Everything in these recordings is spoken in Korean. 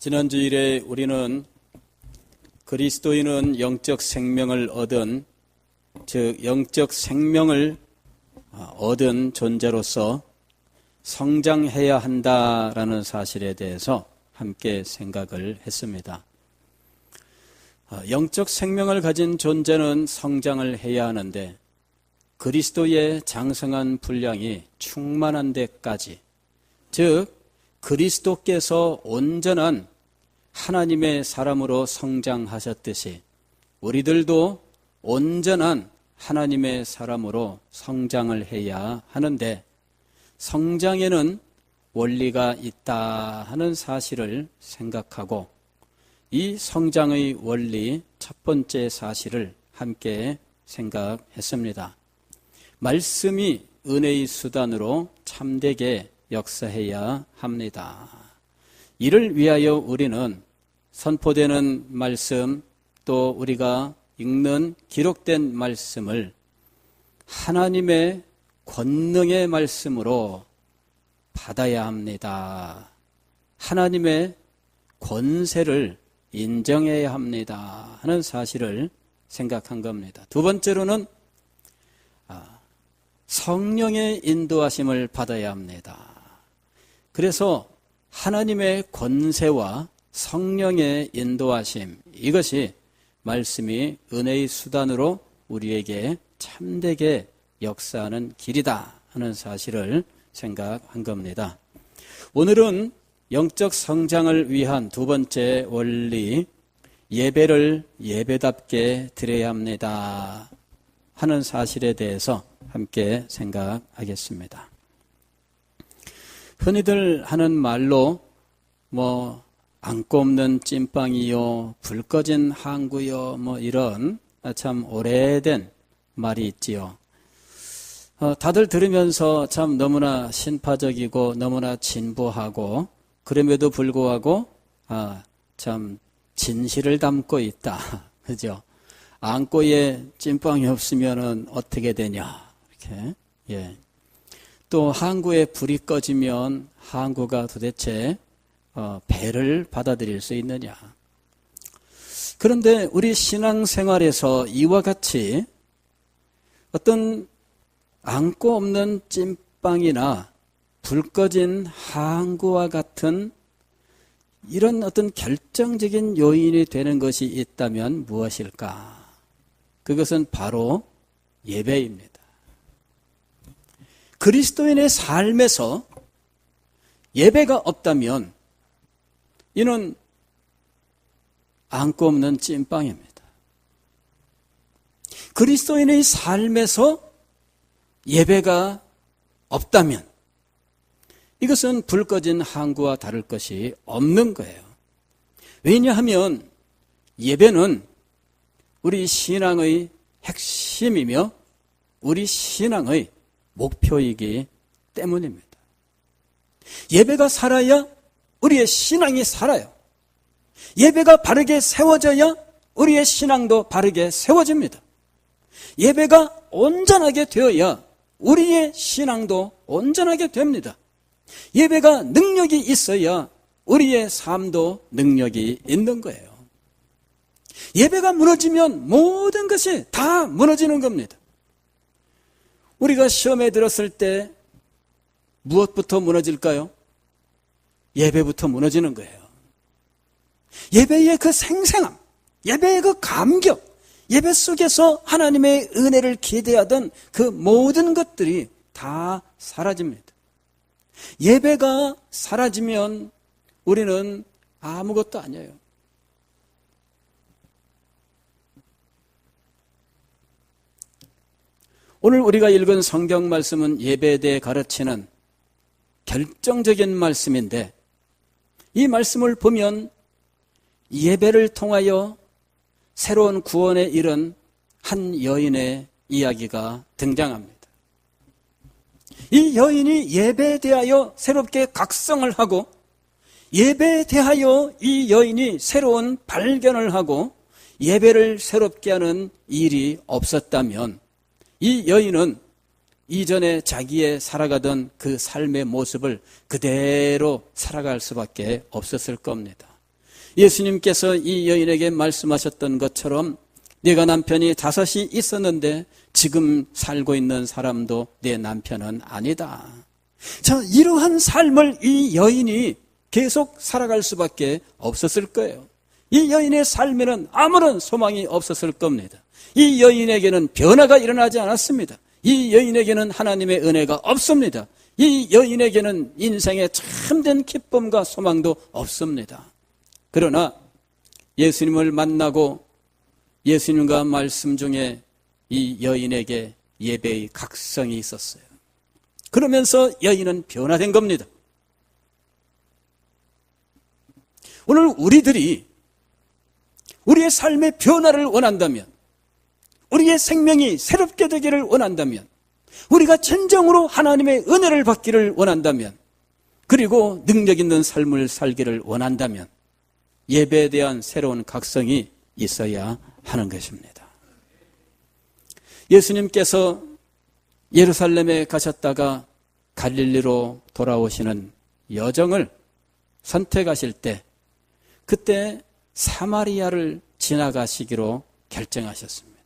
지난 주일에 우리는 그리스도인은 영적 생명을 얻은, 즉 영적 생명을 얻은 존재로서 성장해야 한다라는 사실에 대해서 함께 생각을 했습니다. 영적 생명을 가진 존재는 성장을 해야 하는데 그리스도의 장성한 분량이 충만한 데까지, 즉 그리스도께서 온전한 하나님의 사람으로 성장하셨듯이 우리들도 온전한 하나님의 사람으로 성장을 해야 하는데 성장에는 원리가 있다 하는 사실을 생각하고 이 성장의 원리 첫 번째 사실을 함께 생각했습니다. 말씀이 은혜의 수단으로 참되게 역사해야 합니다. 이를 위하여 우리는 선포되는 말씀, 또 우리가 읽는 기록된 말씀을 하나님의 권능의 말씀으로 받아야 합니다. 하나님의 권세를 인정해야 합니다 하는 사실을 생각한 겁니다. 두 번째로는 성령의 인도하심을 받아야 합니다. 그래서 하나님의 권세와 성령의 인도하심, 이것이 말씀이 은혜의 수단으로 우리에게 참되게 역사하는 길이다 하는 사실을 생각한 겁니다. 오늘은 영적 성장을 위한 두 번째 원리, 예배를 예배답게 드려야 합니다 하는 사실에 대해서 함께 생각하겠습니다. 흔히들 하는 말로 안고 없는 찐빵이요, 불 꺼진 항구요, 이런 참 오래된 말이 있지요. 다들 들으면서 참 너무나 신파적이고 너무나 진보하고 그럼에도 불구하고 참 진실을 담고 있다. 그죠? 안고에 찐빵이 없으면은 어떻게 되냐. 이렇게. 예. 또 항구에 불이 꺼지면 항구가 도대체 배를 받아들일 수 있느냐. 그런데 우리 신앙생활에서 이와 같이 어떤 안고 없는 찐빵이나 불 꺼진 항구와 같은 이런 어떤 결정적인 요인이 되는 것이 있다면 무엇일까? 그것은 바로 예배입니다. 그리스도인의 삶에서 예배가 없다면 이는 안고 없는 찐빵입니다. 그리스도인의 삶에서 예배가 없다면 이것은 불 꺼진 항구와 다를 것이 없는 거예요. 왜냐하면 예배는 우리 신앙의 핵심이며 우리 신앙의 목표이기 때문입니다. 예배가 살아야 우리의 신앙이 살아요. 예배가 바르게 세워져야 우리의 신앙도 바르게 세워집니다. 예배가 온전하게 되어야 우리의 신앙도 온전하게 됩니다. 예배가 능력이 있어야 우리의 삶도 능력이 있는 거예요. 예배가 무너지면 모든 것이 다 무너지는 겁니다. 우리가 시험에 들었을 때 무엇부터 무너질까요? 예배부터 무너지는 거예요. 예배의 그 생생함, 예배의 그 감격, 예배 속에서 하나님의 은혜를 기대하던 그 모든 것들이 다 사라집니다. 예배가 사라지면 우리는 아무것도 아니에요. 오늘 우리가 읽은 성경 말씀은 예배에 대해 가르치는 결정적인 말씀인데 이 말씀을 보면 예배를 통하여 새로운 구원에 이른 한 여인의 이야기가 등장합니다. 이 여인이 예배에 대하여 새롭게 각성을 하고 예배에 대하여 이 여인이 새로운 발견을 하고 예배를 새롭게 하는 일이 없었다면 이 여인은 이전에 자기의 살아가던 그 삶의 모습을 그대로 살아갈 수밖에 없었을 겁니다. 예수님께서 이 여인에게 말씀하셨던 것처럼 네가 남편이 5이 있었는데 지금 살고 있는 사람도 내 남편은 아니다. 자, 이러한 삶을 이 여인이 계속 살아갈 수밖에 없었을 거예요. 이 여인의 삶에는 아무런 소망이 없었을 겁니다. 이 여인에게는 변화가 일어나지 않았습니다. 이 여인에게는 하나님의 은혜가 없습니다. 이 여인에게는 인생의 참된 기쁨과 소망도 없습니다. 그러나 예수님을 만나고 예수님과 말씀 중에 이 여인에게 예배의 각성이 있었어요. 그러면서 여인은 변화된 겁니다. 오늘 우리들이 우리의 삶의 변화를 원한다면, 우리의 생명이 새롭게 되기를 원한다면, 우리가 진정으로 하나님의 은혜를 받기를 원한다면, 그리고 능력 있는 삶을 살기를 원한다면 예배에 대한 새로운 각성이 있어야 하는 것입니다. 예수님께서 예루살렘에 가셨다가 갈릴리로 돌아오시는 여정을 선택하실 때 그때 사마리아를 지나가시기로 결정하셨습니다.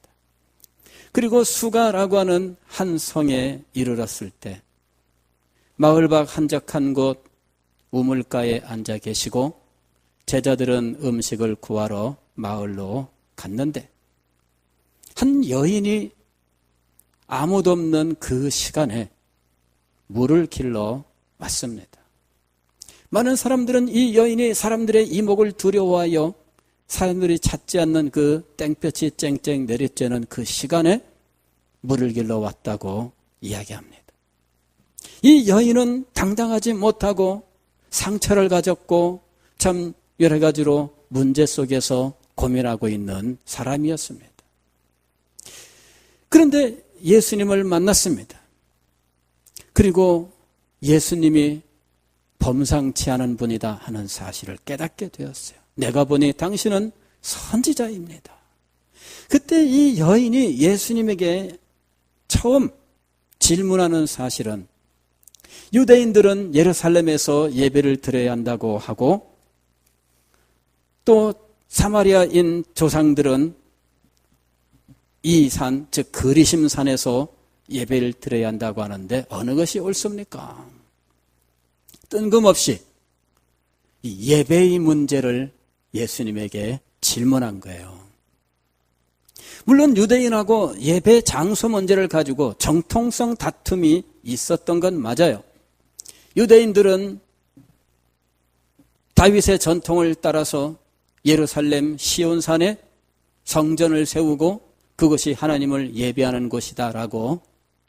그리고 수가라고 하는 한 성에 이르렀을 때 마을 밖 한적한 곳 우물가에 앉아 계시고 제자들은 음식을 구하러 마을로 갔는데 한 여인이 아무도 없는 그 시간에 물을 길러 왔습니다. 많은 사람들은 이 여인이 사람들의 이목을 두려워하여 사람들이 찾지 않는 그 땡볕이 쨍쨍 내리쬐는 그 시간에 물을 길러 왔다고 이야기합니다. 이 여인은 당당하지 못하고 상처를 가졌고 참 여러 가지로 문제 속에서 고민하고 있는 사람이었습니다. 그런데 예수님을 만났습니다. 그리고 예수님이 범상치 않은 분이다 하는 사실을 깨닫게 되었어요. 내가 보니 당신은 선지자입니다. 그때 이 여인이 예수님에게 처음 질문하는 사실은 유대인들은 예루살렘에서 예배를 드려야 한다고 하고 또 사마리아인 조상들은 이 산, 즉 그리심 산에서 예배를 드려야 한다고 하는데 어느 것이 옳습니까? 뜬금없이 이 예배의 문제를 예수님에게 질문한 거예요. 물론 유대인하고 예배 장소 문제를 가지고 정통성 다툼이 있었던 건 맞아요. 유대인들은 다윗의 전통을 따라서 예루살렘 시온산에 성전을 세우고 그것이 하나님을 예배하는 곳이다라고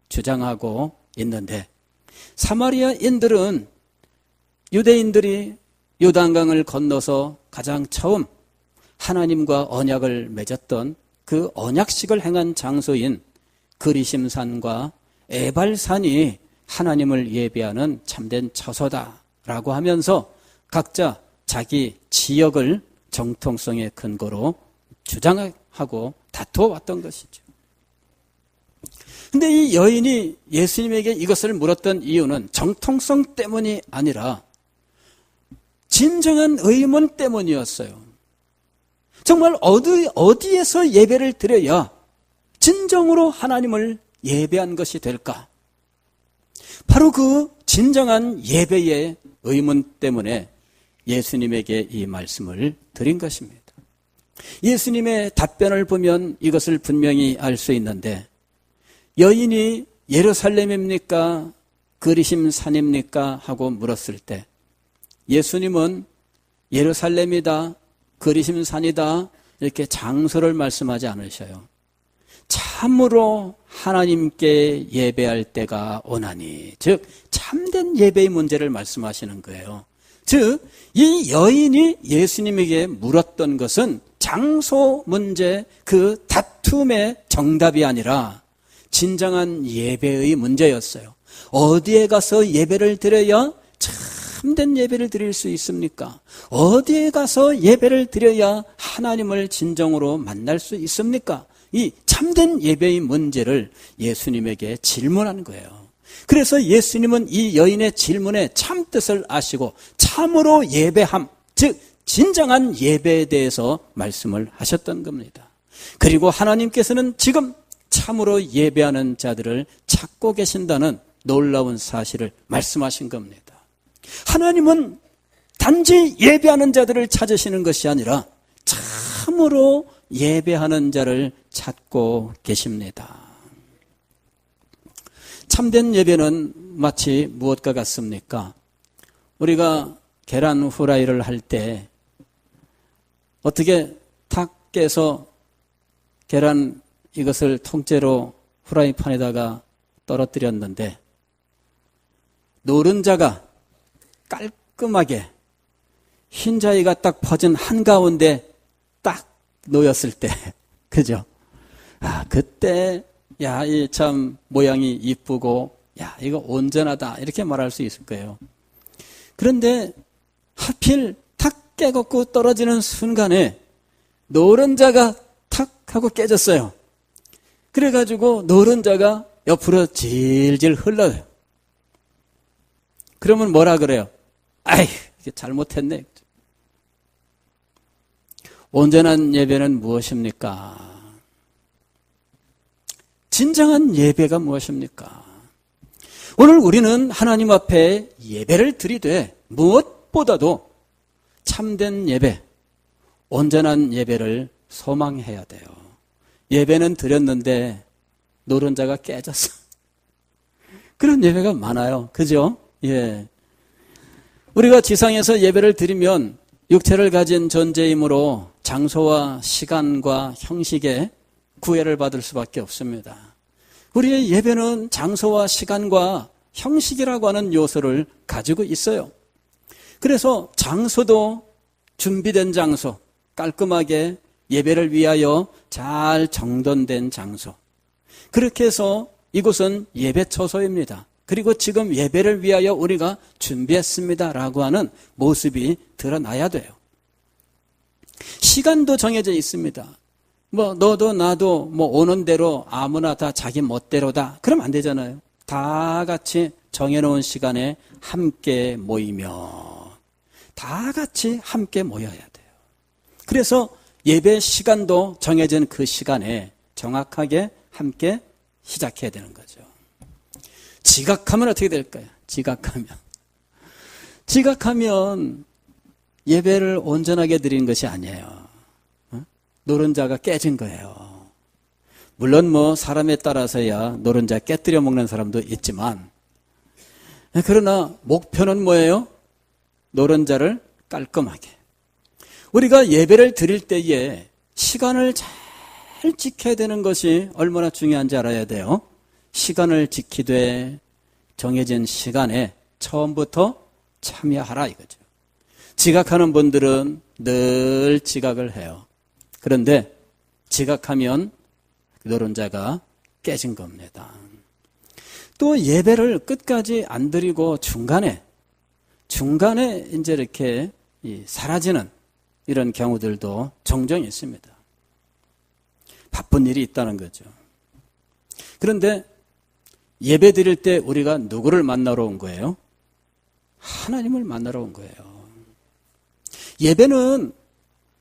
주장하고 있는데 사마리아인들은 유대인들이 요단강을 건너서 가장 처음 하나님과 언약을 맺었던 그 언약식을 행한 장소인 그리심산과 에발산이 하나님을 예배하는 참된 처소다라고 하면서 각자 자기 지역을 정통성의 근거로 주장하고 다투어왔던 것이죠. 그런데 이 여인이 예수님에게 이것을 물었던 이유는 정통성 때문이 아니라 진정한 의문 때문이었어요. 정말 어디에서 예배를 드려야 진정으로 하나님을 예배한 것이 될까? 바로 그 진정한 예배의 의문 때문에 예수님에게 이 말씀을 드린 것입니다. 예수님의 답변을 보면 이것을 분명히 알 수 있는데 여인이 예루살렘입니까? 그리심 산입니까? 하고 물었을 때 예수님은 예루살렘이다, 그리심 산이다 이렇게 장소를 말씀하지 않으셔요. 참으로 하나님께 예배할 때가 오나니, 즉 참된 예배의 문제를 말씀하시는 거예요. 즉 이 여인이 예수님에게 물었던 것은 장소 문제, 그 다툼의 정답이 아니라 진정한 예배의 문제였어요. 어디에 가서 예배를 드려야 참된 예배를 드릴 수 있습니까? 어디에 가서 예배를 드려야 하나님을 진정으로 만날 수 있습니까? 이 참된 예배의 문제를 예수님에게 질문한 거예요. 그래서 예수님은 이 여인의 질문의 참뜻을 아시고 참으로 예배함, 즉 진정한 예배에 대해서 말씀을 하셨던 겁니다. 그리고 하나님께서는 지금 참으로 예배하는 자들을 찾고 계신다는 놀라운 사실을 말씀하신 겁니다. 하나님은 단지 예배하는 자들을 찾으시는 것이 아니라 참으로 예배하는 자를 찾고 계십니다. 참된 예배는 마치 무엇과 같습니까? 우리가 계란 후라이를 할 때 어떻게 탁 깨서 계란 이것을 통째로 후라이팬에다가 떨어뜨렸는데 노른자가 깔끔하게 흰자위가 딱 퍼진 한가운데 딱 놓였을 때 그죠? 그때 이 참 모양이 이쁘고 이거 온전하다 이렇게 말할 수 있을 거예요. 그런데 하필 탁 깨갖고 떨어지는 순간에 노른자가 탁 하고 깨졌어요. 그래가지고 노른자가 옆으로 질질 흘러요. 그러면 뭐라 그래요? 이게 잘못했네. 온전한 예배는 무엇입니까? 진정한 예배가 무엇입니까? 오늘 우리는 하나님 앞에 예배를 드리되 무엇보다도 참된 예배, 온전한 예배를 소망해야 돼요. 예배는 드렸는데 노른자가 깨졌어. 그런 예배가 많아요. 그죠? 예. 우리가 지상에서 예배를 드리면 육체를 가진 존재이므로 장소와 시간과 형식에 구애를 받을 수밖에 없습니다. 우리의 예배는 장소와 시간과 형식이라고 하는 요소를 가지고 있어요. 그래서 장소도 준비된 장소, 깔끔하게 예배를 위하여 잘 정돈된 장소. 그렇게 해서 이곳은 예배 처소입니다. 그리고 지금 예배를 위하여 우리가 준비했습니다라고 하는 모습이 드러나야 돼요. 시간도 정해져 있습니다. 너도 나도 오는 대로 아무나 다 자기 멋대로다. 그러면 안 되잖아요. 다 같이 정해놓은 시간에 함께 모이며 다 같이 함께 모여야 돼요. 그래서 예배 시간도 정해진 그 시간에 정확하게 함께 시작해야 되는 거죠. 지각하면 어떻게 될까요? 지각하면 예배를 온전하게 드리는 것이 아니에요. 노른자가 깨진 거예요. 물론 사람에 따라서야 노른자 깨뜨려 먹는 사람도 있지만, 그러나 목표는 뭐예요? 노른자를 깔끔하게. 우리가 예배를 드릴 때에 시간을 잘 지켜야 되는 것이 얼마나 중요한지 알아야 돼요. 시간을 지키되 정해진 시간에 처음부터 참여하라 이거죠. 지각하는 분들은 늘 지각을 해요. 그런데 지각하면 노른자가 깨진 겁니다. 또 예배를 끝까지 안 드리고 중간에 이제 이렇게 사라지는 이런 경우들도 종종 있습니다. 바쁜 일이 있다는 거죠. 그런데 예배 드릴 때 우리가 누구를 만나러 온 거예요? 하나님을 만나러 온 거예요. 예배는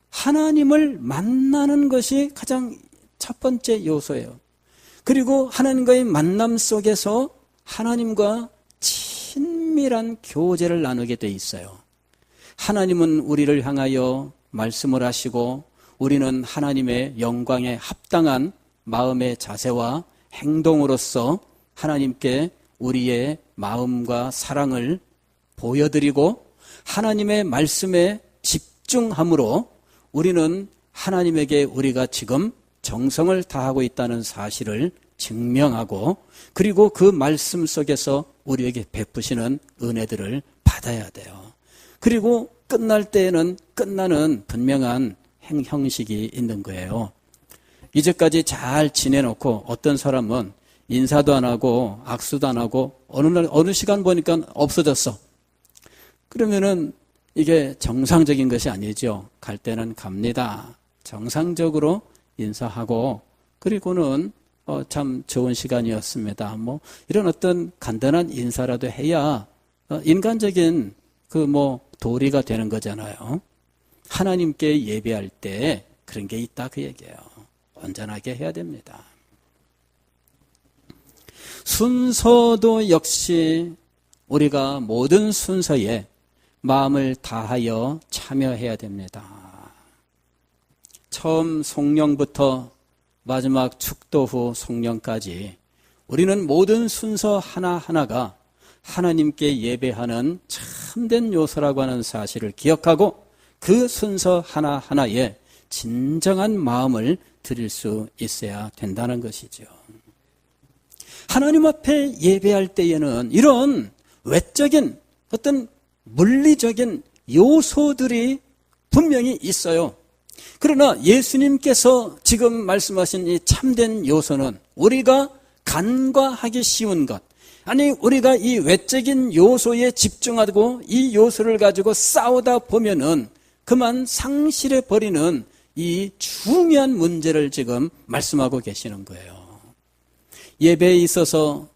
하나님을 만나는 것이 가장 첫 번째 요소예요. 그리고 하나님과의 만남 속에서 하나님과 친밀한 교제를 나누게 돼 있어요. 하나님은 우리를 향하여 말씀을 하시고 우리는 하나님의 영광에 합당한 마음의 자세와 행동으로서 하나님께 우리의 마음과 사랑을 보여드리고 하나님의 말씀에 집중함으로 우리는 하나님에게 우리가 지금 정성을 다하고 있다는 사실을 증명하고 그리고 그 말씀 속에서 우리에게 베푸시는 은혜들을 받아야 돼요. 그리고 끝날 때에는 끝나는 분명한 형식이 있는 거예요. 이제까지 잘 지내놓고 어떤 사람은 인사도 안 하고 악수도 안 하고 어느 시간 보니까 없어졌어. 그러면은 이게 정상적인 것이 아니죠. 갈 때는 갑니다. 정상적으로 인사하고 그리고는 참 좋은 시간이었습니다. 이런 어떤 간단한 인사라도 해야 인간적인 도리가 되는 거잖아요. 하나님께 예배할 때 그런 게 있다 그 얘기예요. 온전하게 해야 됩니다. 순서도 역시 우리가 모든 순서에 마음을 다하여 참여해야 됩니다. 처음 송령부터 마지막 축도 후 송령까지 우리는 모든 순서 하나하나가 하나님께 예배하는 참된 요소라고 하는 사실을 기억하고 그 순서 하나하나에 진정한 마음을 드릴 수 있어야 된다는 것이죠. 하나님 앞에 예배할 때에는 이런 외적인 어떤 물리적인 요소들이 분명히 있어요. 그러나 예수님께서 지금 말씀하신 이 참된 요소는 우리가 간과하기 쉬운 것, 아니 우리가 이 외적인 요소에 집중하고 이 요소를 가지고 싸우다 보면은 그만 상실해 버리는 이 중요한 문제를 지금 말씀하고 계시는 거예요. 예배에 있어서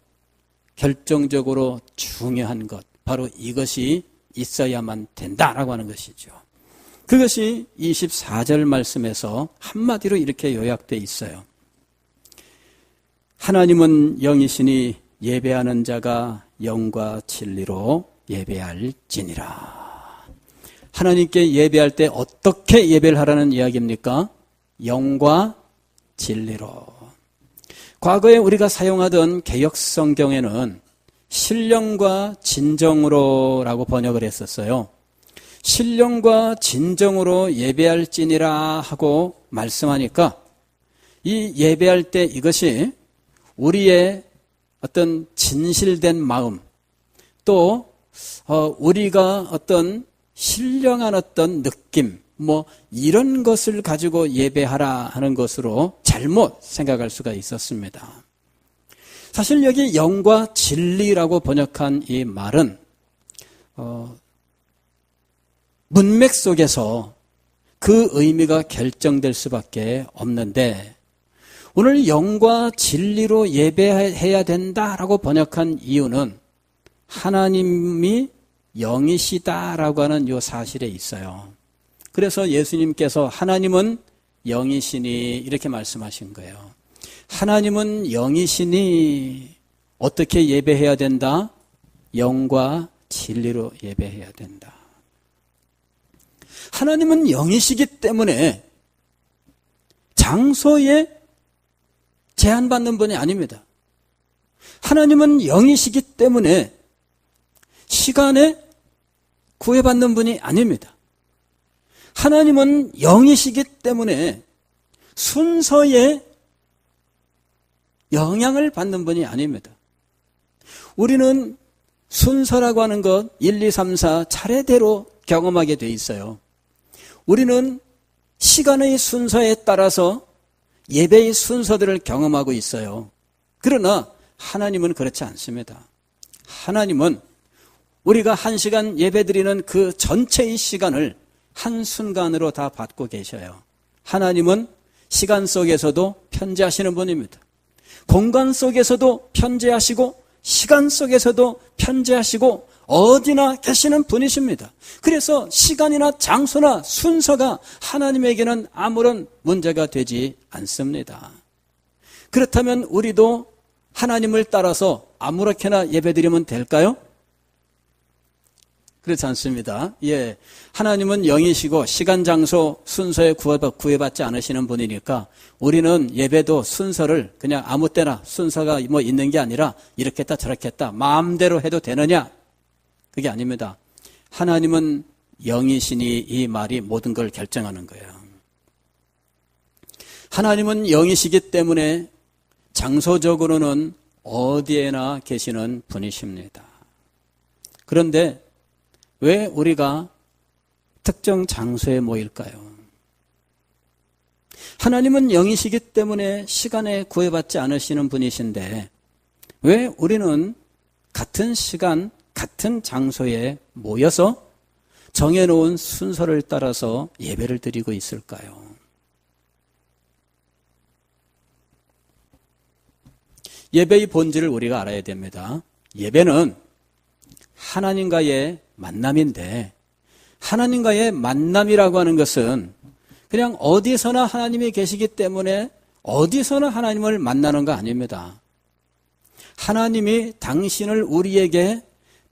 결정적으로 중요한 것, 바로 이것이 있어야만 된다라고 하는 것이죠. 그것이 24절 말씀에서 한마디로 이렇게 요약되어 있어요. 하나님은 영이시니 예배하는 자가 영과 진리로 예배할지니라. 하나님께 예배할 때 어떻게 예배를 하라는 이야기입니까? 영과 진리로. 과거에 우리가 사용하던 개역 성경에는 신령과 진정으로라고 번역을 했었어요. 신령과 진정으로 예배할지니라 하고 말씀하니까 이 예배할 때 이것이 우리의 어떤 진실된 마음, 또 우리가 어떤 신령한 어떤 느낌, 이런 것을 가지고 예배하라 하는 것으로 잘못 생각할 수가 있었습니다. 사실 여기 영과 진리라고 번역한 이 말은 문맥 속에서 그 의미가 결정될 수밖에 없는데, 오늘 영과 진리로 예배해야 된다라고 번역한 이유는 하나님이 영이시다라고 하는 이 사실에 있어요. 그래서 예수님께서 하나님은 영이시니 이렇게 말씀하신 거예요. 하나님은 영이시니 어떻게 예배해야 된다? 영과 진리로 예배해야 된다. 하나님은 영이시기 때문에 장소에 제한받는 분이 아닙니다. 하나님은 영이시기 때문에 시간에 구애받는 분이 아닙니다. 하나님은 영이시기 때문에 순서에 영향을 받는 분이 아닙니다. 우리는 순서라고 하는 것 1, 2, 3, 4 차례대로 경험하게 돼 있어요. 우리는 시간의 순서에 따라서 예배의 순서들을 경험하고 있어요. 그러나 하나님은 그렇지 않습니다. 하나님은 우리가 1시간 예배드리는 그 전체의 시간을 한순간으로 다 받고 계셔요. 하나님은 시간 속에서도 편재하시는 분입니다. 공간 속에서도 편재하시고 시간 속에서도 편재하시고 어디나 계시는 분이십니다. 그래서 시간이나 장소나 순서가 하나님에게는 아무런 문제가 되지 않습니다. 그렇다면 우리도 하나님을 따라서 아무렇게나 예배드리면 될까요? 그렇지 않습니다. 예, 하나님은 영이시고 시간, 장소, 순서에 구애받지 않으시는 분이니까 우리는 예배도 순서를 그냥 아무 때나 순서가 있는 게 아니라 이렇게 했다 저렇게 했다 마음대로 해도 되느냐? 그게 아닙니다. 하나님은 영이시니 이 말이 모든 걸 결정하는 거예요. 하나님은 영이시기 때문에 장소적으로는 어디에나 계시는 분이십니다. 그런데 왜 우리가 특정 장소에 모일까요? 하나님은 영이시기 때문에 시간에 구애받지 않으시는 분이신데 왜 우리는 같은 시간, 같은 장소에 모여서 정해놓은 순서를 따라서 예배를 드리고 있을까요? 예배의 본질을 우리가 알아야 됩니다. 예배는 하나님과의 만남인데 하나님과의 만남이라고 하는 것은 그냥 어디서나 하나님이 계시기 때문에 어디서나 하나님을 만나는 거 아닙니다. 하나님이 당신을 우리에게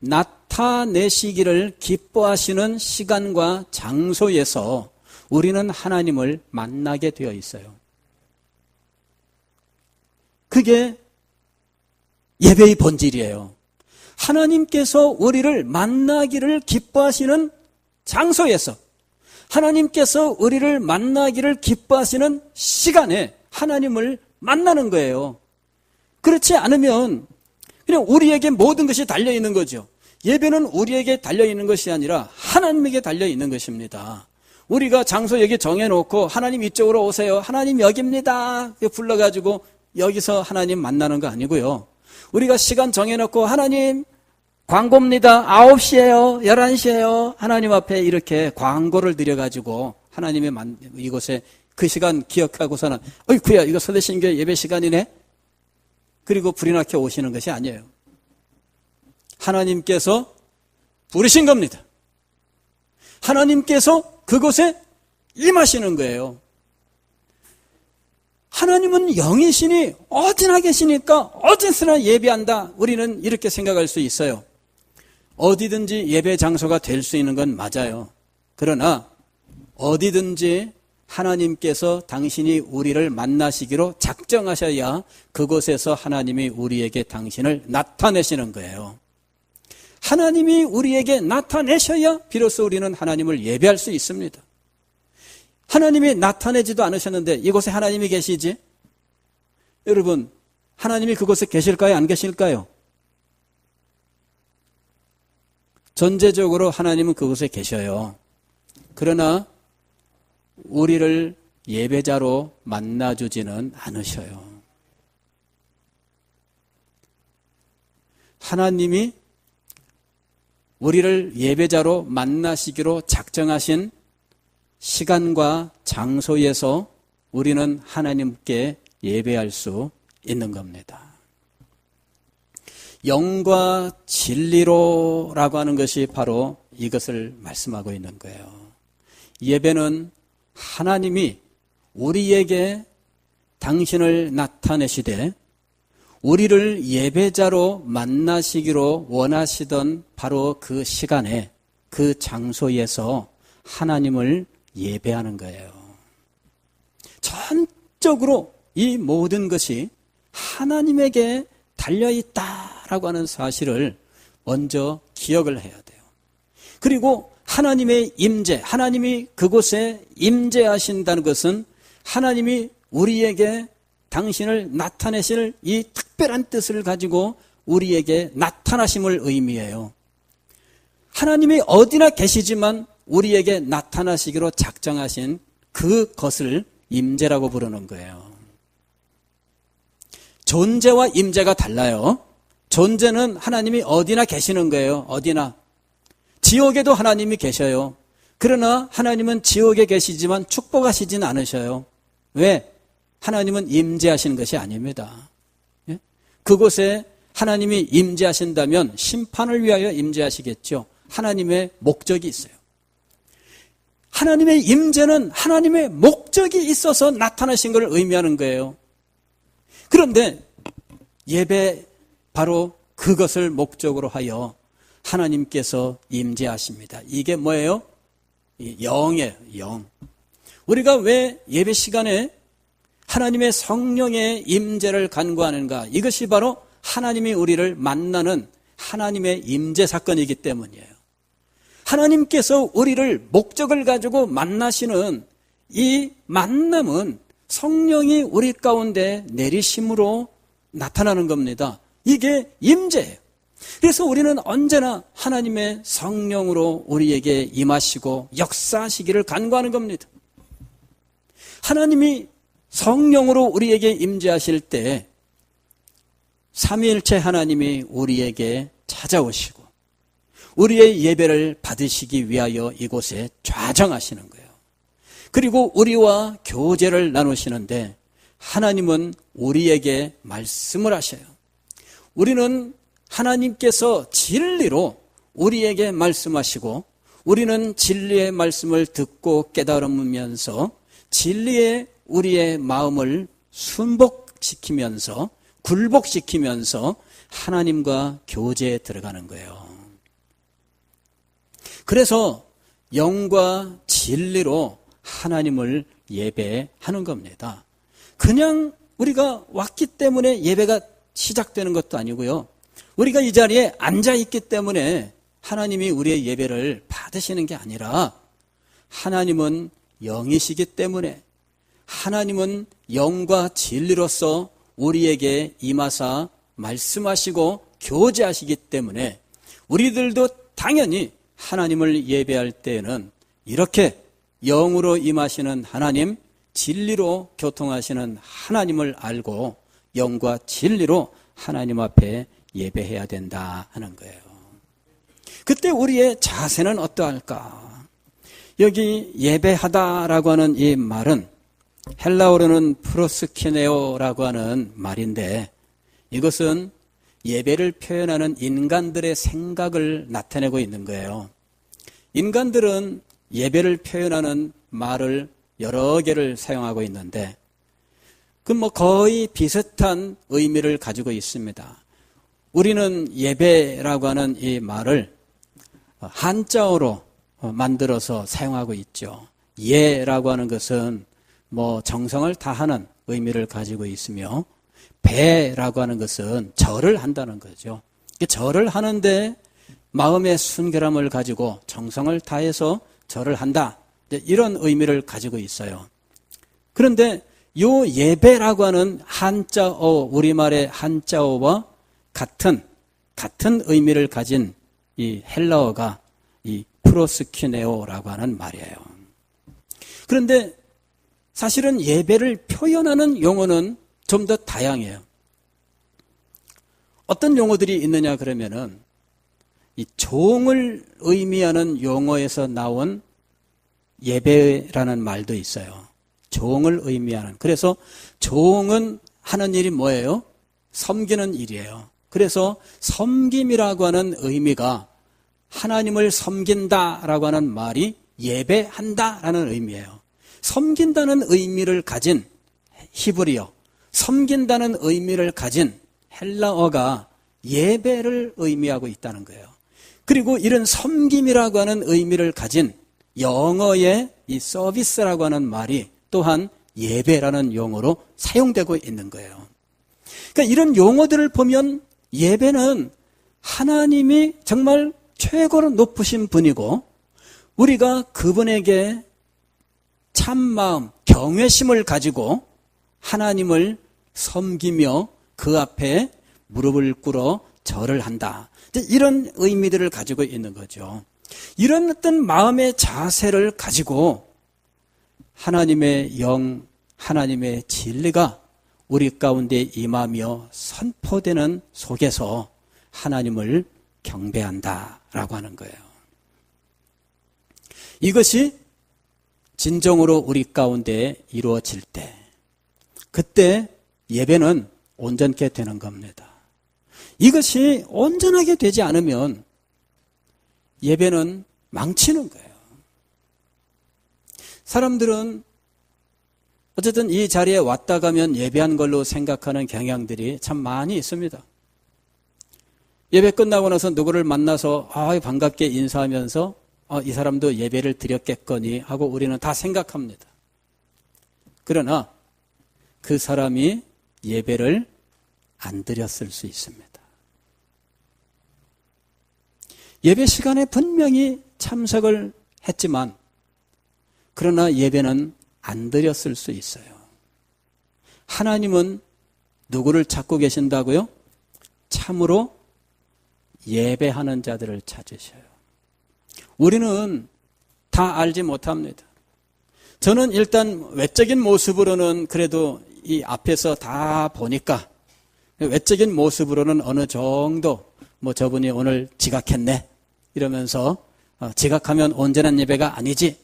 나타내시기를 기뻐하시는 시간과 장소에서 우리는 하나님을 만나게 되어 있어요. 그게 예배의 본질이에요. 하나님께서 우리를 만나기를 기뻐하시는 장소에서, 하나님께서 우리를 만나기를 기뻐하시는 시간에 하나님을 만나는 거예요. 그렇지 않으면 그냥 우리에게 모든 것이 달려있는 거죠. 예배는 우리에게 달려있는 것이 아니라 하나님에게 달려있는 것입니다. 우리가 장소 여기 정해놓고 하나님 이쪽으로 오세요, 하나님 여기입니다 불러가지고 여기서 하나님 만나는 거 아니고요. 우리가 시간 정해놓고 하나님 광고입니다, 9시에요 11시에요 하나님 앞에 이렇게 광고를 드려가지고 하나님의 이곳에 그 시간 기억하고서는 어이구야 이거 설레신교회 예배 시간이네 그리고 불이 나게 오시는 것이 아니에요. 하나님께서 부르신 겁니다. 하나님께서 그곳에 임하시는 거예요. 하나님은 영이시니 어디나 계시니까 어디서나 예배한다. 우리는 이렇게 생각할 수 있어요. 어디든지 예배 장소가 될 수 있는 건 맞아요. 그러나 어디든지 하나님께서 당신이 우리를 만나시기로 작정하셔야 그곳에서 하나님이 우리에게 당신을 나타내시는 거예요. 하나님이 우리에게 나타내셔야 비로소 우리는 하나님을 예배할 수 있습니다. 하나님이 나타내지도 않으셨는데 이곳에 하나님이 계시지? 여러분, 하나님이 그곳에 계실까요? 안 계실까요? 전제적으로 하나님은 그곳에 계셔요. 그러나 우리를 예배자로 만나주지는 않으셔요. 하나님이 우리를 예배자로 만나시기로 작정하신 시간과 장소에서 우리는 하나님께 예배할 수 있는 겁니다. 영과 진리로라고 하는 것이 바로 이것을 말씀하고 있는 거예요. 예배는 하나님이 우리에게 당신을 나타내시되 우리를 예배자로 만나시기로 원하시던 바로 그 시간에 그 장소에서 하나님을 예배하는 거예요. 전적으로 이 모든 것이 하나님에게 달려있다라고 하는 사실을 먼저 기억을 해야 돼요. 그리고 하나님의 임재, 하나님이 그곳에 임재하신다는 것은 하나님이 우리에게 당신을 나타내실 이 특별한 뜻을 가지고 우리에게 나타나심을 의미해요. 하나님이 어디나 계시지만 우리에게 나타나시기로 작정하신 그것을 임재라고 부르는 거예요. 존재와 임재가 달라요. 존재는 하나님이 어디나 계시는 거예요. 어디나. 지옥에도 하나님이 계셔요. 그러나 하나님은 지옥에 계시지만 축복하시진 않으셔요. 왜? 하나님은 임재하시는 것이 아닙니다. 예? 그곳에 하나님이 임재하신다면 심판을 위하여 임재하시겠죠. 하나님의 목적이 있어요. 하나님의 임재는 하나님의 목적이 있어서 나타나신 것을 의미하는 거예요. 그런데 예배 바로 그것을 목적으로 하여 하나님께서 임재하십니다. 이게 뭐예요? 영이에요. 영. 우리가 왜 예배 시간에 하나님의 성령의 임재를 간구하는가? 이것이 바로 하나님이 우리를 만나는 하나님의 임재 사건이기 때문이에요. 하나님께서 우리를 목적을 가지고 만나시는 이 만남은 성령이 우리 가운데 내리심으로 나타나는 겁니다. 이게 임재예요. 그래서 우리는 언제나 하나님의 성령으로 우리에게 임하시고 역사하시기를 간구하는 겁니다. 하나님이 성령으로 우리에게 임재하실 때 삼위일체 하나님이 우리에게 찾아오시고 우리의 예배를 받으시기 위하여 이곳에 좌정하시는 거예요. 그리고 우리와 교제를 나누시는데 하나님은 우리에게 말씀을 하셔요. 우리는 하나님께서 진리로 우리에게 말씀하시고 우리는 진리의 말씀을 듣고 깨달으면서 진리에 우리의 마음을 순복시키면서 굴복시키면서 하나님과 교제에 들어가는 거예요. 그래서 영과 진리로 하나님을 예배하는 겁니다. 그냥 우리가 왔기 때문에 예배가 시작되는 것도 아니고요. 우리가 이 자리에 앉아있기 때문에 하나님이 우리의 예배를 받으시는 게 아니라 하나님은 영이시기 때문에 하나님은 영과 진리로서 우리에게 임하사 말씀하시고 교제하시기 때문에 우리들도 당연히 하나님을 예배할 때에는 이렇게 영으로 임하시는 하나님, 진리로 교통하시는 하나님을 알고 영과 진리로 하나님 앞에 예배해야 된다 하는 거예요. 그때 우리의 자세는 어떠할까? 여기 예배하다라고 하는 이 말은 헬라어로는 프로스키네오라고 하는 말인데 이것은 예배를 표현하는 인간들의 생각을 나타내고 있는 거예요. 인간들은 예배를 표현하는 말을 여러 개를 사용하고 있는데 거의 비슷한 의미를 가지고 있습니다. 우리는 예배라고 하는 이 말을 한자어로 만들어서 사용하고 있죠. 예라고 하는 것은 정성을 다하는 의미를 가지고 있으며 배라고 하는 것은 절을 한다는 거죠. 절을 하는데 마음의 순결함을 가지고 정성을 다해서 절을 한다. 이런 의미를 가지고 있어요. 그런데 요 예배라고 하는 한자어, 우리말의 한자어와 같은 의미를 가진 이 헬라어가 이 프로스키네오라고 하는 말이에요. 그런데 사실은 예배를 표현하는 용어는 좀 더 다양해요. 어떤 용어들이 있느냐 그러면은 이 종을 의미하는 용어에서 나온 예배라는 말도 있어요. 종을 의미하는. 그래서 종은 하는 일이 뭐예요? 섬기는 일이에요. 그래서 섬김이라고 하는 의미가 하나님을 섬긴다라고 하는 말이 예배한다라는 의미예요. 섬긴다는 의미를 가진 히브리어, 섬긴다는 의미를 가진 헬라어가 예배를 의미하고 있다는 거예요. 그리고 이런 섬김이라고 하는 의미를 가진 영어의 이 서비스라고 하는 말이 또한 예배라는 용어로 사용되고 있는 거예요. 그러니까 이런 용어들을 보면 예배는 하나님이 정말 최고로 높으신 분이고 우리가 그분에게 참마음, 경외심을 가지고 하나님을 섬기며 그 앞에 무릎을 꿇어 절을 한다. 이런 의미들을 가지고 있는 거죠. 이런 어떤 마음의 자세를 가지고 하나님의 영, 하나님의 진리가 우리 가운데 임하며 선포되는 속에서 하나님을 경배한다라고 하는 거예요. 이것이 진정으로 우리 가운데 이루어질 때 그때 예배는 온전케 되는 겁니다. 이것이 온전하게 되지 않으면 예배는 망치는 거예요. 사람들은 어쨌든 이 자리에 왔다 가면 예배한 걸로 생각하는 경향들이 참 많이 있습니다. 예배 끝나고 나서 누구를 만나서 반갑게 인사하면서 이 사람도 예배를 드렸겠거니 하고 우리는 다 생각합니다. 그러나 그 사람이 예배를 안 드렸을 수 있습니다. 예배 시간에 분명히 참석을 했지만 그러나 예배는 안 드렸을 수 있어요. 하나님은 누구를 찾고 계신다고요? 참으로 예배하는 자들을 찾으셔요. 우리는 다 알지 못합니다. 저는 일단 외적인 모습으로는 그래도 이 앞에서 다 보니까 외적인 모습으로는 어느 정도 저분이 오늘 지각했네 이러면서 지각하면 온전한 예배가 아니지.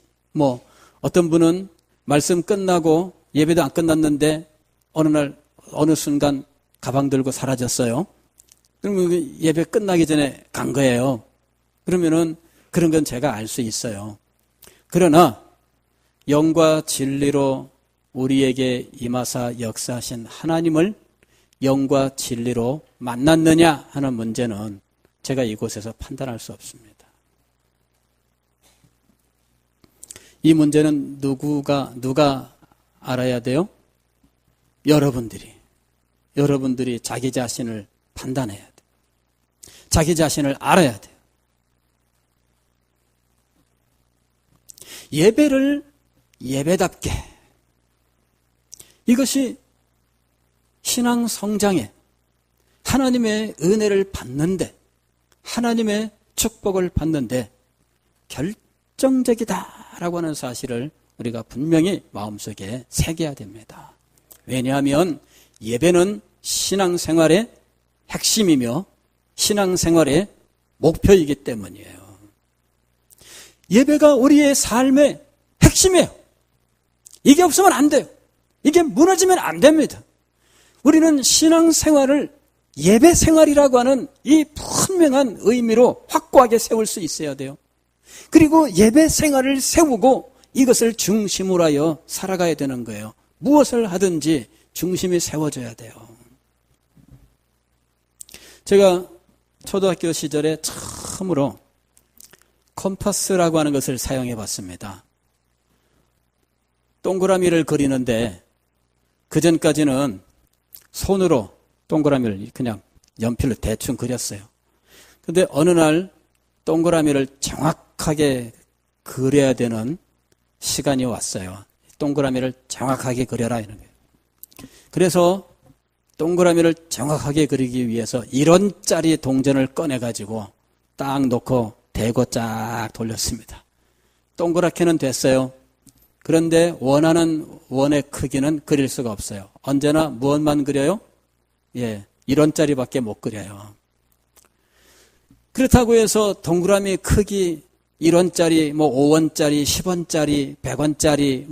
어떤 분은 말씀 끝나고 예배도 안 끝났는데 어느 날 어느 순간 가방 들고 사라졌어요. 그러면 예배 끝나기 전에 간 거예요. 그러면은 그런 건 제가 알 수 있어요. 그러나 영과 진리로 우리에게 임하사 역사하신 하나님을 영과 진리로 만났느냐 하는 문제는 제가 이곳에서 판단할 수 없습니다. 이 문제는 누가 알아야 돼요? 여러분들이 자기 자신을 판단해야 돼요. 자기 자신을 알아야 돼요. 예배를 예배답게, 이것이 신앙 성장에 하나님의 은혜를 받는데, 하나님의 축복을 받는데 결정적이다라고 하는 사실을 우리가 분명히 마음속에 새겨야 됩니다. 왜냐하면 예배는 신앙생활의 핵심이며 신앙생활의 목표이기 때문이에요. 예배가 우리의 삶의 핵심이에요. 이게 없으면 안 돼요. 이게 무너지면 안 됩니다. 우리는 신앙생활을 예배생활이라고 하는 이 분명한 의미로 확고하게 세울 수 있어야 돼요. 그리고 예배생활을 세우고 이것을 중심으로 하여 살아가야 되는 거예요. 무엇을 하든지 중심이 세워져야 돼요. 제가 초등학교 시절에 처음으로 컴파스라고 하는 것을 사용해 봤습니다. 동그라미를 그리는데 그전까지는 손으로 동그라미를 그냥 연필로 대충 그렸어요. 근데 어느 날 동그라미를 정확하게 그려야 되는 시간이 왔어요. 동그라미를 정확하게 그려라 이런 거예요. 그래서 동그라미를 정확하게 그리기 위해서 1원짜리 동전을 꺼내가지고 딱 놓고 대고 쫙 돌렸습니다. 동그랗게는 됐어요. 그런데 원하는 원의 크기는 그릴 수가 없어요. 언제나 무엇만 그려요? 1원짜리밖에 못 그려요. 그렇다고 해서 동그라미 크기 1원짜리, 5원짜리, 10원짜리, 100원짜리,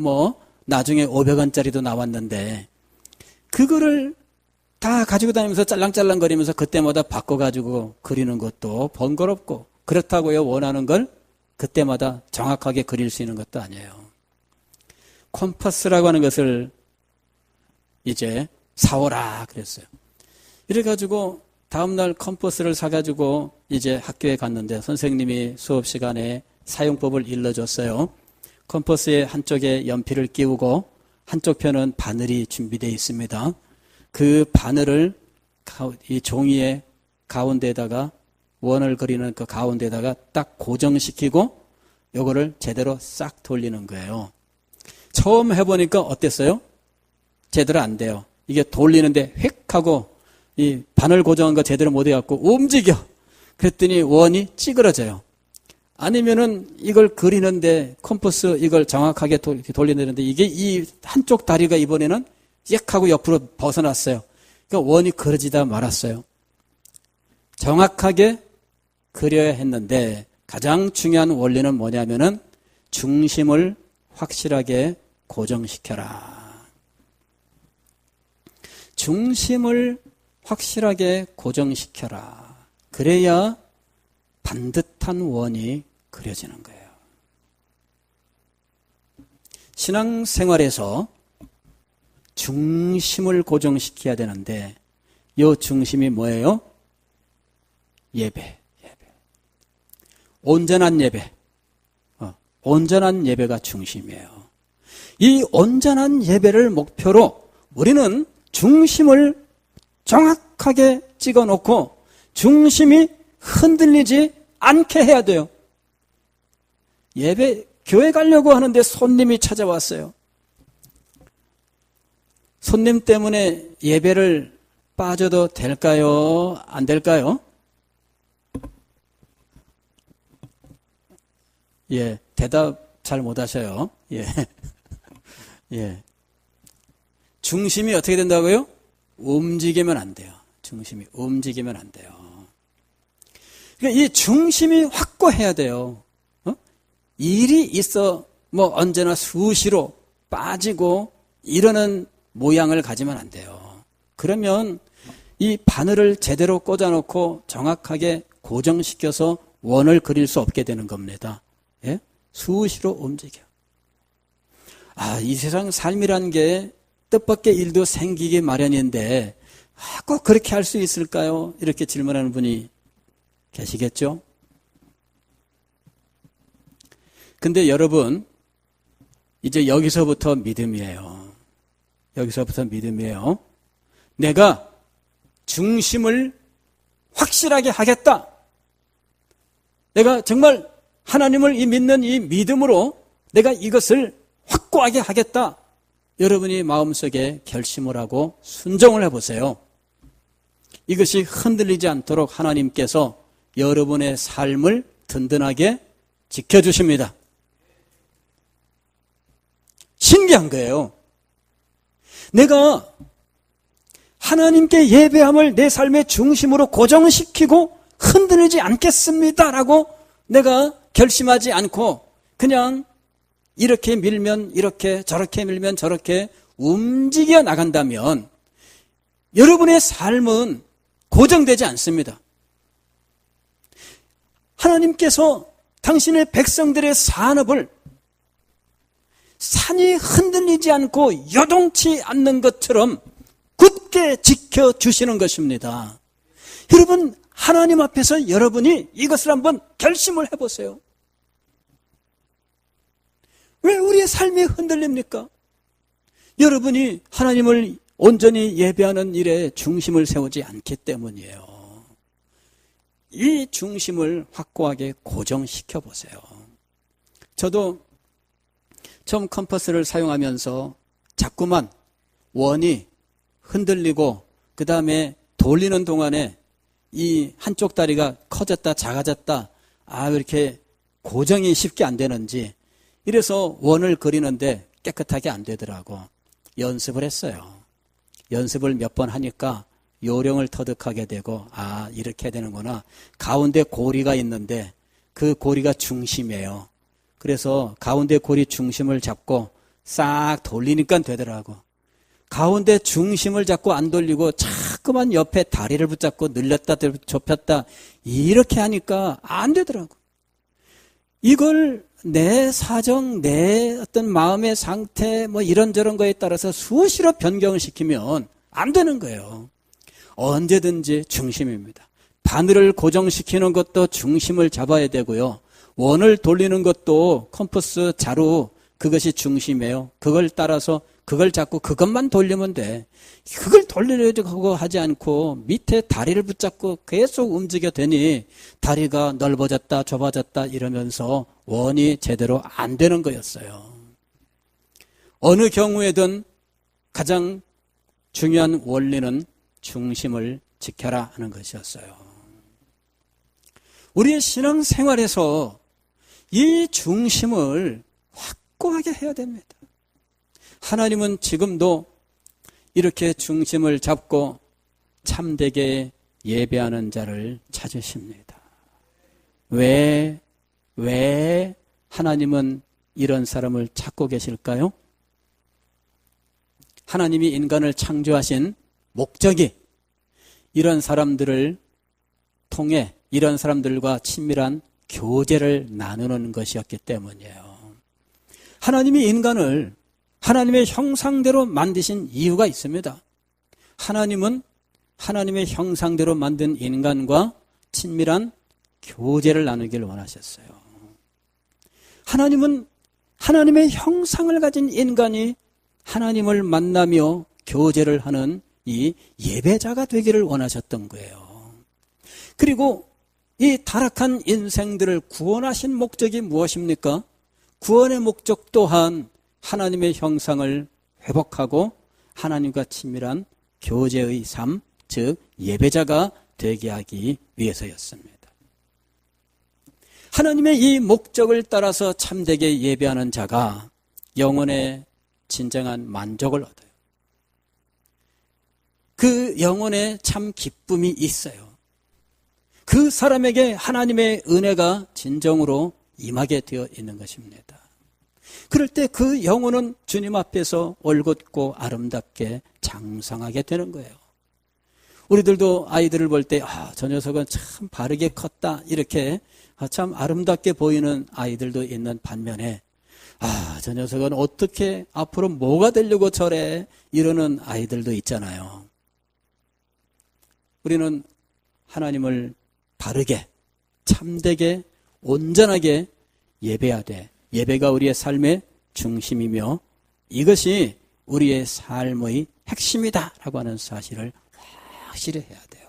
나중에 500원짜리도 나왔는데 그거를 다 가지고 다니면서 짤랑짤랑거리면서 그때마다 바꿔가지고 그리는 것도 번거롭고, 그렇다고요 원하는 걸 그때마다 정확하게 그릴 수 있는 것도 아니에요. 컴파스라고 하는 것을 이제 사오라 그랬어요. 이래가지고 다음날 컴파스를 사가지고 이제 학교에 갔는데 선생님이 수업 시간에 사용법을 일러줬어요. 컴파스의 한쪽에 연필을 끼우고 한쪽 편은 바늘이 준비되어 있습니다. 그 바늘을 이 종이의 가운데다가 원을 그리는 그 가운데다가 딱 고정시키고 요거를 제대로 싹 돌리는 거예요. 처음 해보니까 어땠어요? 제대로 안 돼요. 이게 돌리는데 휙 하고 이 바늘 고정한 거 제대로 못 해갖고 움직여. 그랬더니 원이 찌그러져요. 아니면은 이걸 그리는데 컴퍼스 이걸 정확하게 돌리는데 이게 이 한쪽 다리가 이번에는 씩 하고 옆으로 벗어났어요. 그러니까 원이 그려지다 말았어요. 정확하게 그려야 했는데 가장 중요한 원리는 뭐냐면은 중심을 확실하게 고정시켜라. 중심을 확실하게 고정시켜라. 그래야 반듯한 원이 그려지는 거예요. 신앙생활에서 중심을 고정시켜야 되는데 이 중심이 뭐예요? 예배. 온전한 예배. 온전한 예배가 중심이에요. 이 온전한 예배를 목표로 우리는 중심을 정확하게 찍어놓고 중심이 흔들리지 않게 해야 돼요. 교회 가려고 하는데 손님이 찾아왔어요. 손님 때문에 예배를 빠져도 될까요? 안 될까요? 대답 잘 못하셔요. 중심이 어떻게 된다고요? 움직이면 안 돼요. 중심이 움직이면 안 돼요. 그러니까 이 중심이 확고해야 돼요. 일이 있어 언제나 수시로 빠지고 이러는 모양을 가지면 안 돼요. 그러면 이 바늘을 제대로 꽂아놓고 정확하게 고정시켜서 원을 그릴 수 없게 되는 겁니다. 예? 수시로 움직여. 이 세상 삶이란 게 뜻밖의 일도 생기기 마련인데 꼭 그렇게 할 수 있을까요? 이렇게 질문하는 분이 계시겠죠? 근데 여러분, 이제 여기서부터 믿음이에요. 여기서부터 믿음이에요. 내가 중심을 확실하게 하겠다. 내가 정말 하나님을 믿는 이 믿음으로 내가 이것을 확고하게 하겠다. 여러분이 마음속에 결심을 하고 순종을 해보세요. 이것이 흔들리지 않도록 하나님께서 여러분의 삶을 든든하게 지켜주십니다. 신기한 거예요. 내가 하나님께 예배함을 내 삶의 중심으로 고정시키고 흔들리지 않겠습니다라고 내가 결심하지 않고 그냥 이렇게 밀면 이렇게 저렇게 밀면 저렇게 움직여 나간다면 여러분의 삶은 고정되지 않습니다. 하나님께서 당신의 백성들의 산업을 산이 흔들리지 않고 요동치 않는 것처럼 굳게 지켜주시는 것입니다. 여러분, 하나님 앞에서 여러분이 이것을 한번 결심을 해보세요. 왜 우리의 삶이 흔들립니까? 여러분이 하나님을 온전히 예배하는 일에 중심을 세우지 않기 때문이에요. 이 중심을 확고하게 고정시켜 보세요. 저도 처음 컴퍼스를 사용하면서 자꾸만 원이 흔들리고 그 다음에 돌리는 동안에 이 한쪽 다리가 커졌다 작아졌다 그렇게 고정이 쉽게 안 되는지 이래서 원을 그리는데 깨끗하게 안 되더라고. 연습을 했어요. 연습을 몇 번 하니까 요령을 터득하게 되고 이렇게 해야 되는구나. 가운데 고리가 있는데 그 고리가 중심이에요. 그래서 가운데 고리 중심을 잡고 싹 돌리니까 되더라고. 가운데 중심을 잡고 안 돌리고 자꾸만 옆에 다리를 붙잡고 늘렸다 좁혔다 이렇게 하니까 안 되더라고. 이걸 내 사정, 내 어떤 마음의 상태 이런저런 거에 따라서 수시로 변경을 시키면 안 되는 거예요. 언제든지 중심입니다. 바늘을 고정시키는 것도 중심을 잡아야 되고요. 원을 돌리는 것도 컴퍼스 자루 그것이 중심이에요. 그걸 따라서 그걸 잡고 그것만 돌리면 돼. 그걸 돌리려고 하지 않고 밑에 다리를 붙잡고 계속 움직여 되니 다리가 넓어졌다 좁아졌다 이러면서 원이 제대로 안 되는 거였어요. 어느 경우에든 가장 중요한 원리는 중심을 지켜라 하는 것이었어요. 우리의 신앙생활에서 이 중심을 확고하게 해야 됩니다. 하나님은 지금도 이렇게 중심을 잡고 참되게 예배하는 자를 찾으십니다. 왜 하나님은 이런 사람을 찾고 계실까요? 하나님이 인간을 창조하신 목적이 이런 사람들을 통해 이런 사람들과 친밀한 교제를 나누는 것이었기 때문이에요. 하나님이 인간을 하나님의 형상대로 만드신 이유가 있습니다. 하나님은 하나님의 형상대로 만든 인간과 친밀한 교제를 나누기를 원하셨어요. 하나님은 하나님의 형상을 가진 인간이 하나님을 만나며 교제를 하는 이 예배자가 되기를 원하셨던 거예요. 그리고 이 타락한 인생들을 구원하신 목적이 무엇입니까? 구원의 목적 또한 하나님의 형상을 회복하고 하나님과 친밀한 교제의 삶, 즉 예배자가 되게 하기 위해서였습니다. 하나님의 이 목적을 따라서 참되게 예배하는 자가 영혼의 진정한 만족을 얻어요. 그 영혼에 참 기쁨이 있어요. 그 사람에게 하나님의 은혜가 진정으로 임하게 되어 있는 것입니다. 그럴 때 그 영혼은 주님 앞에서 올곧고 아름답게 장성하게 되는 거예요. 우리들도 아이들을 볼 때, 저 녀석은 참 바르게 컸다. 이렇게 참 아름답게 보이는 아이들도 있는 반면에, 저 녀석은 어떻게 앞으로 뭐가 되려고 저래? 이러는 아이들도 있잖아요. 우리는 하나님을 바르게, 참되게, 온전하게 예배해야 돼. 예배가 우리의 삶의 중심이며 이것이 우리의 삶의 핵심이다라고 하는 사실을 확실히 해야 돼요.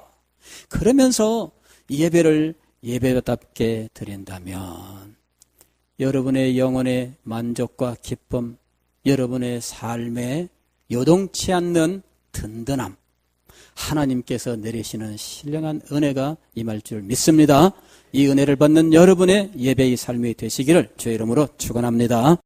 그러면서 예배를 예배답게 드린다면 여러분의 영혼의 만족과 기쁨, 여러분의 삶에 요동치 않는 든든함, 하나님께서 내리시는 신령한 은혜가 임할 줄 믿습니다. 이 은혜를 받는 여러분의 예배의 삶이 되시기를 주의 이름으로 축원합니다.